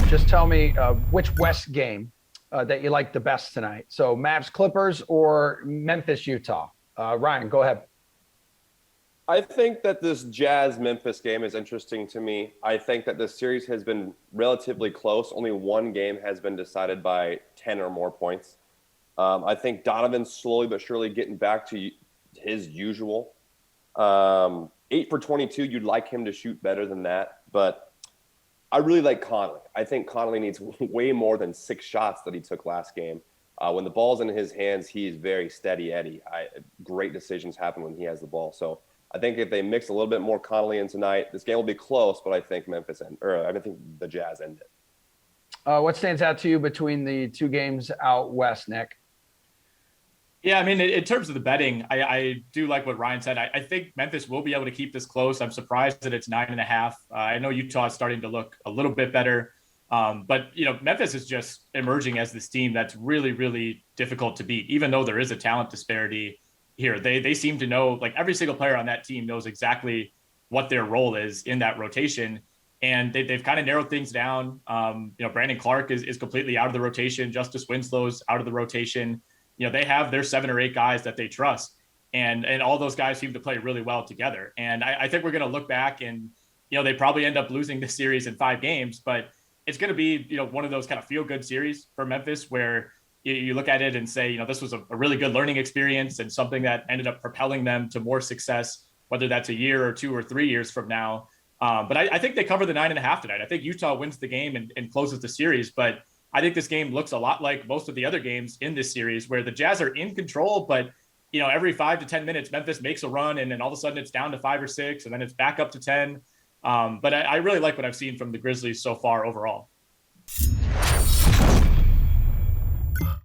Just tell me which West game that you like the best tonight. So Mavs Clippers or Memphis Utah. Ryan, go ahead. I think that this Jazz Memphis game is interesting to me. I think that this series has been relatively close. Only one game has been decided by 10 or more points. I think Donovan's slowly but surely getting back to his usual. 8 for 22, you'd like him to shoot better than that. But I really like Conley. I think Conley needs way more than 6 shots that he took last game. When the ball's in his hands, he's very steady Eddie. Great decisions happen when he has the ball. So I think if they mix a little bit more Conley in tonight, this game will be close, but I think I think the Jazz end it. What stands out to you between the two games out west, Nick? Yeah, I mean, in terms of the betting, I do like what Ryan said. I think Memphis will be able to keep this close. I'm surprised that it's 9.5. I know Utah is starting to look a little bit better. But, Memphis is just emerging as this team that's really, really difficult to beat, even though there is a talent disparity here. They seem to know, like, every single player on that team knows exactly what their role is in that rotation. And they've kind of narrowed things down. Brandon Clark is completely out of the rotation. Justice Winslow's out of the rotation. They have their 7 or 8 guys that they trust. And all those guys seem to play really well together. And I think we're going to look back and, they probably end up losing this series in 5 games, but it's going to be, one of those kind of feel-good series for Memphis where you look at it and say, this was a really good learning experience and something that ended up propelling them to more success, whether that's a year or 2 or 3 years from now. But I think they cover the 9.5 tonight. I think Utah wins the game and closes the series, but I think this game looks a lot like most of the other games in this series where the Jazz are in control, but every 5 to 10 minutes, Memphis makes a run and then all of a sudden it's down to 5 or 6 and then it's back up to 10. But I really like what I've seen from the Grizzlies so far overall.